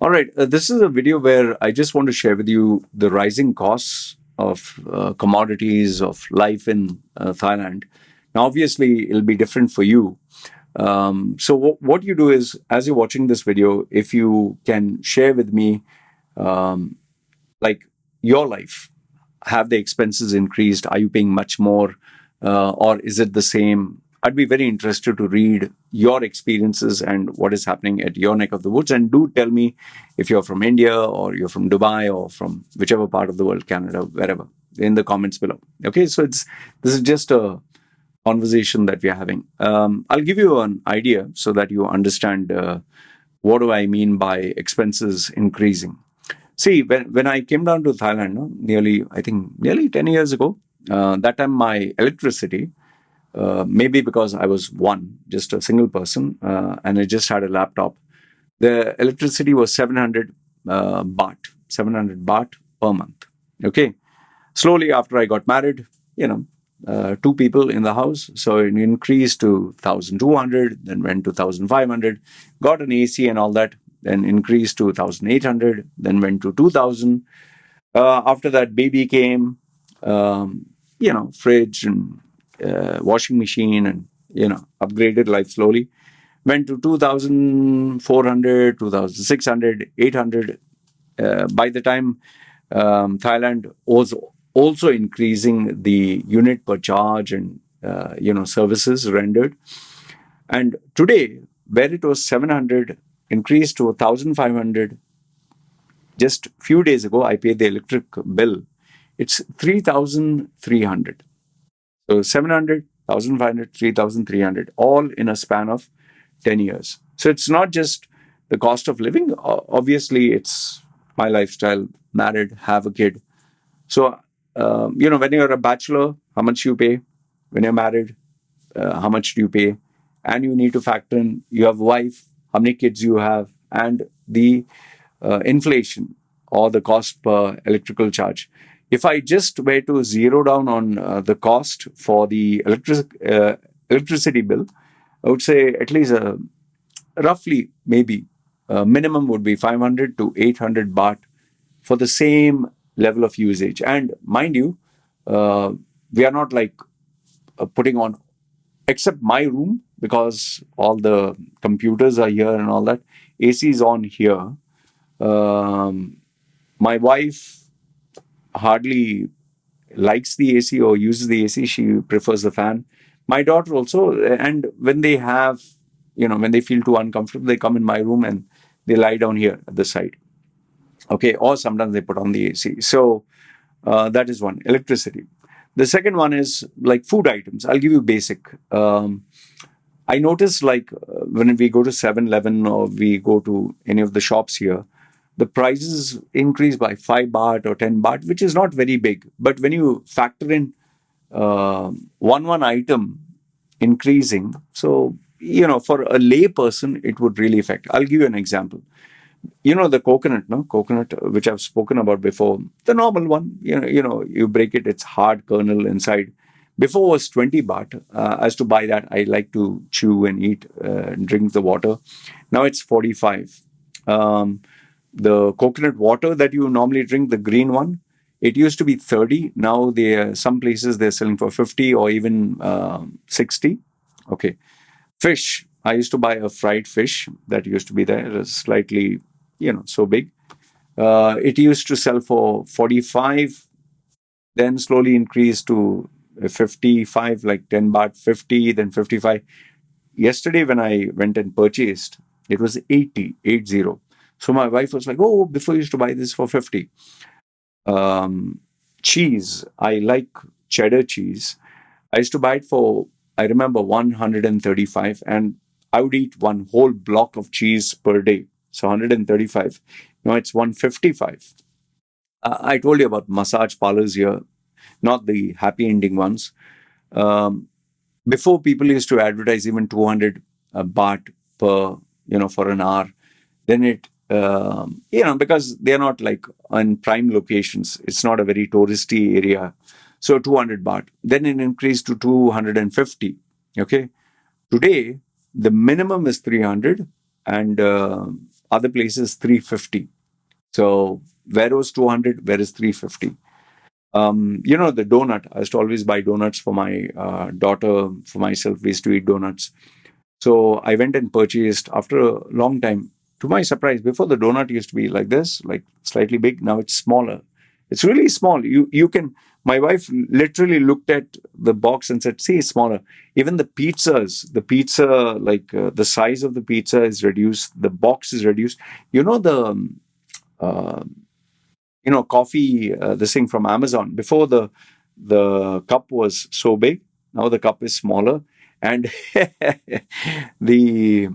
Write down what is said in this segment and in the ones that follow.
All right. This is a video where I just want to share with you the rising costs of commodities, of life in Thailand. Now, obviously, it'll be different for you. So, what you do is, as you're watching this video, if you can share with me, um, like your life, have the expenses increased? Are you paying much more, or is it the same? I'd be very interested to read your experiences and what is happening at your neck of the woods. And do tell me if you're from India or you're from Dubai or from whichever part of the world, Canada, wherever, in the comments below. Okay, so this is just a conversation that we're having. I'll give you an idea so that you understand what do I mean by expenses increasing. See, when I came down to Thailand, no, nearly 10 years ago, that time my electricity, maybe because I was just a single person, and I just had a laptop, the electricity was 700 baht, 700 baht per month. Okay. Slowly after I got married, two people in the house. So it increased to 1,200, then went to 1,500, got an AC and all that, then increased to 1,800, then went to 2,000. After that, baby came, fridge and washing machine and, upgraded life slowly. Went to 2,400, 2,600, 800. By the time Thailand was also increasing the unit per charge and, services rendered. And today, where it was 700, increased to 1,500. Just few days ago, I paid the electric bill. It's 3,300. So 700, 1,500, 3,300, all in a span of 10 years. So it's not just the cost of living. Obviously, it's my lifestyle, married, have a kid. So, when you're a bachelor, how much you pay? When you're married, how much do you pay? And you need to factor in, you have a wife, how many kids you have, and the inflation or the cost per electrical charge. If I just were to zero down on the cost for the electricity bill, I would say at least roughly maybe minimum would be 500 to 800 baht for the same level of usage. And mind you, we are not like putting on, except my room, because all the computers are here and all that. AC is on here. My wife hardly likes the AC or uses the AC. She prefers the fan. My daughter also. And when they have, when they feel too uncomfortable, they come in my room and they lie down here at the side. Okay. Or sometimes they put on the AC. So that is one, electricity. The second one is like food items. I'll give you basic. I noticed when we go to 7-Eleven or we go to any of the shops here, the prices increase by 5 baht or 10 baht, which is not very big. But when you factor in one item increasing, so, for a lay person, it would really affect. I'll give you an example. The coconut, which I've spoken about before, the normal one, you break it, it's hard kernel inside. Before was 20 baht. As to buy that, I like to chew and eat and drink the water. Now it's 45. The coconut water that you normally drink, the green one, it used to be 30. Now some places they're selling for 50 or even 60. Okay. Fish. I used to buy a fried fish that used to be there. It was slightly, so big. It used to sell for 45, then slowly increased to 55, like 10 baht, 50, then 55. Yesterday, when I went and purchased, it was 80. So my wife was like, oh, before you used to buy this for 50. Cheese. I like cheddar cheese. I used to buy it for, I remember, 135, and I would eat one whole block of cheese per day. So 135. Now it's 155. I told you about massage parlors here, not the happy ending ones. Before, people used to advertise even 200 baht per, for an hour. Then it, because they're not like on prime locations. It's not a very touristy area. So 200 baht. Then it increased to 250. Okay. Today, the minimum is 300. And other places 350. So where was 200, where is 350? The donut. I used to always buy donuts for my daughter, for myself. We used to eat donuts. So I went and purchased after a long time. To my surprise, before the donut used to be like this, like slightly big. Now it's smaller. It's really small. You can. My wife literally looked at the box and said, "See, it's smaller." Even the pizza, like the size of the pizza is reduced. The box is reduced. You know the uh, coffee, this thing from Amazon. Before the cup was so big, now the cup is smaller, and the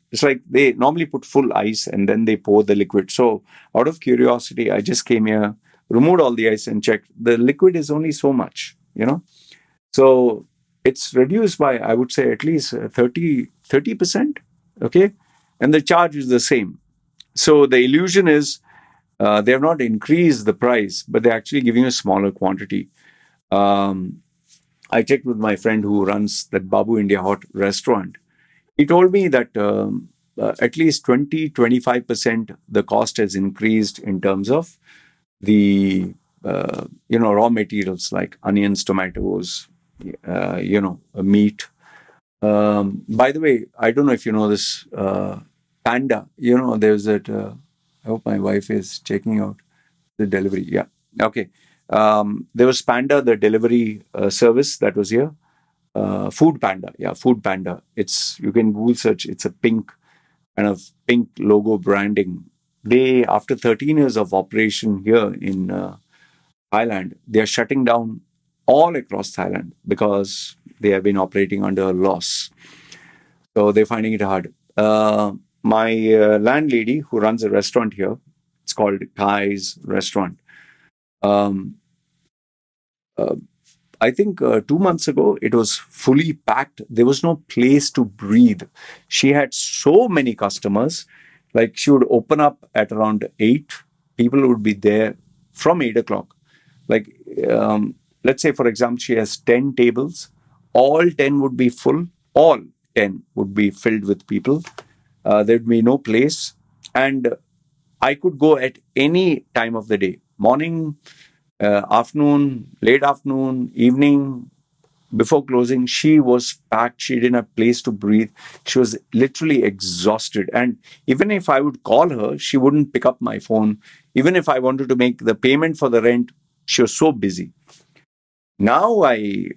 it's like they normally put full ice and then they pour the liquid. So out of curiosity, I just came here, removed all the ice and checked. The liquid is only so much, So it's reduced by, I would say, at least 30%. Okay. And the charge is the same. So the illusion is they have not increased the price, but they're actually giving you a smaller quantity. Um, I checked with my friend who runs that Babu India Hot restaurant. He told me that at least 20-25% the cost has increased in terms of the raw materials like onions, tomatoes, meat. By the way, I don't know if you know this Panda. There's that. I hope my wife is checking out the delivery. Yeah. Okay. There was Panda, the delivery service that was here. Food Panda. Yeah, Food Panda. You can Google search. It's a pink logo branding. They, after 13 years of operation here in Thailand, they are shutting down all across Thailand because they have been operating under a loss. So they're finding it hard. My landlady who runs a restaurant here, it's called Kai's Restaurant. Um, uh, I think 2 months ago, it was fully packed. There was no place to breathe. She had so many customers. Like she would open up at around 8. People would be there from 8 o'clock. Like, let's say, for example, she has 10 tables. All 10 would be full. All 10 would be filled with people. There'd be no place. And I could go at any time of the day, morning, afternoon, late afternoon, evening, before closing. She was packed. She didn't have place to breathe. She was literally exhausted. And even if I would call her, she wouldn't pick up my phone. Even if I wanted to make the payment for the rent, she was so busy. Now I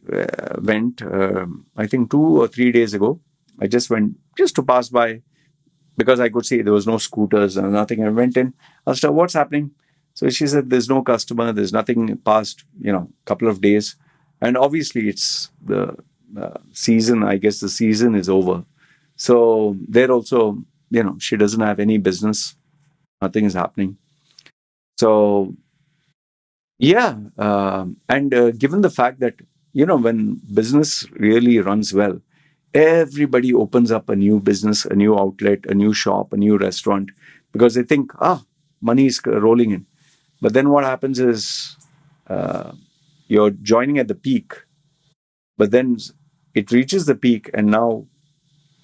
went, I think 2 or 3 days ago. I just went just to pass by because I could see there was no scooters and nothing. I went in, asked her, what's happening? So she said, there's no customer, there's nothing past, couple of days. And obviously it's the season, I guess the season is over. So they're also, she doesn't have any business. Nothing is happening. So, yeah. And given the fact that, when business really runs well, everybody opens up a new business, a new outlet, a new shop, a new restaurant, because they think, money is rolling in. But then what happens is you're joining at the peak, but then it reaches the peak and now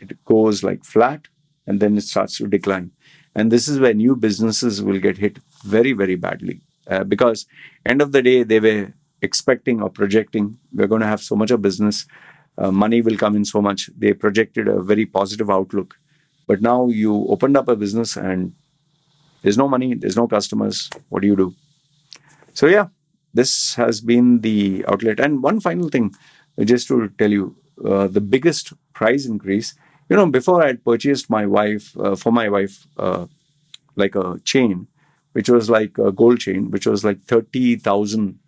it goes like flat and then it starts to decline. And this is where new businesses will get hit very, very badly because end of the day, they were expecting or projecting we're going to have so much of business. Money will come in so much. They projected a very positive outlook. But now you opened up a business and there's no money, there's no customers. What do you do? So, yeah, this has been the outlet. And one final thing, just to tell you, the biggest price increase, before I had purchased for my wife, like a chain, which was like a gold chain, which was like 30,000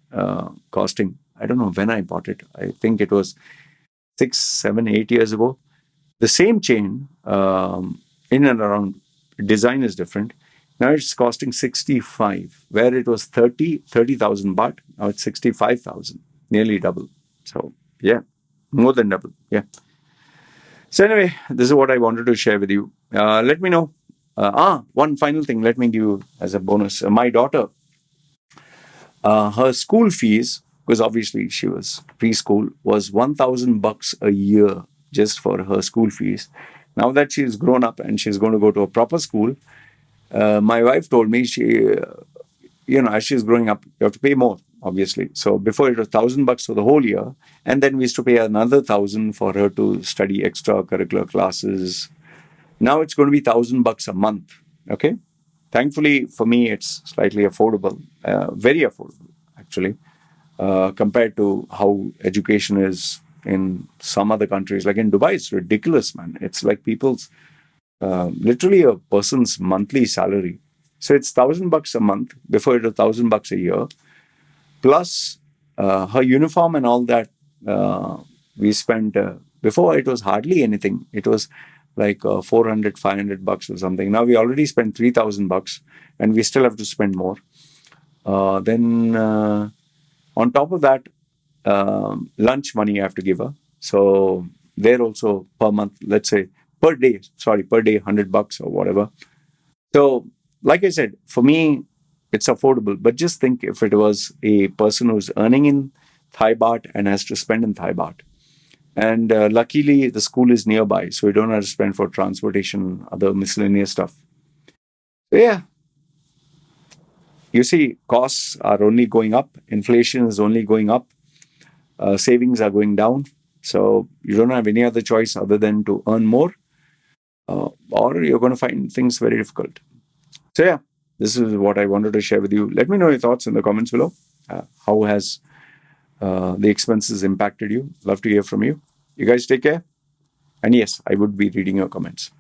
costing. I don't know when I bought it. I think it was 6, 7, 8 years ago. The same chain, in and around, design is different. Now it's costing 65, where it was 30,000 baht. Now it's 65,000, nearly double. So, yeah, more than double. Yeah. So, anyway, this is what I wanted to share with you. Let me know. One final thing, let me give you as a bonus. My daughter, her school fees, because obviously she was preschool, was 1,000 bucks a year just for her school fees. Now that she's grown up and she's going to go to a proper school, my wife told me as she's growing up, you have to pay more, obviously. So before it was $1,000 for the whole year, and then we used to pay another 1,000 for her to study extracurricular classes. Now it's going to be $1,000 a month. Okay, thankfully for me, it's slightly affordable, very affordable actually, compared to how education is in some other countries. Like in Dubai, it's ridiculous, man. It's like people's literally a person's monthly salary. So it's $1,000 a month. Before it was $1,000 a year, plus her uniform and all that. We spent before it was hardly anything. It was like $400, $500 or something. Now we already spent $3,000, and we still have to spend more. Then on top of that, lunch money I have to give her. So there also per month, let's say per day, $100 or whatever. So, like I said, for me, it's affordable. But just think if it was a person who's earning in Thai baht and has to spend in Thai baht. And luckily, the school is nearby, so we don't have to spend for transportation, other miscellaneous stuff. So, yeah, you see, costs are only going up, inflation is only going up, savings are going down. So, you don't have any other choice other than to earn more, or you're going to find things very difficult. So, yeah, this is what I wanted to share with you. Let me know your thoughts in the comments below. How has the expenses impacted you? Love to hear from you. You guys take care. And yes, I would be reading your comments.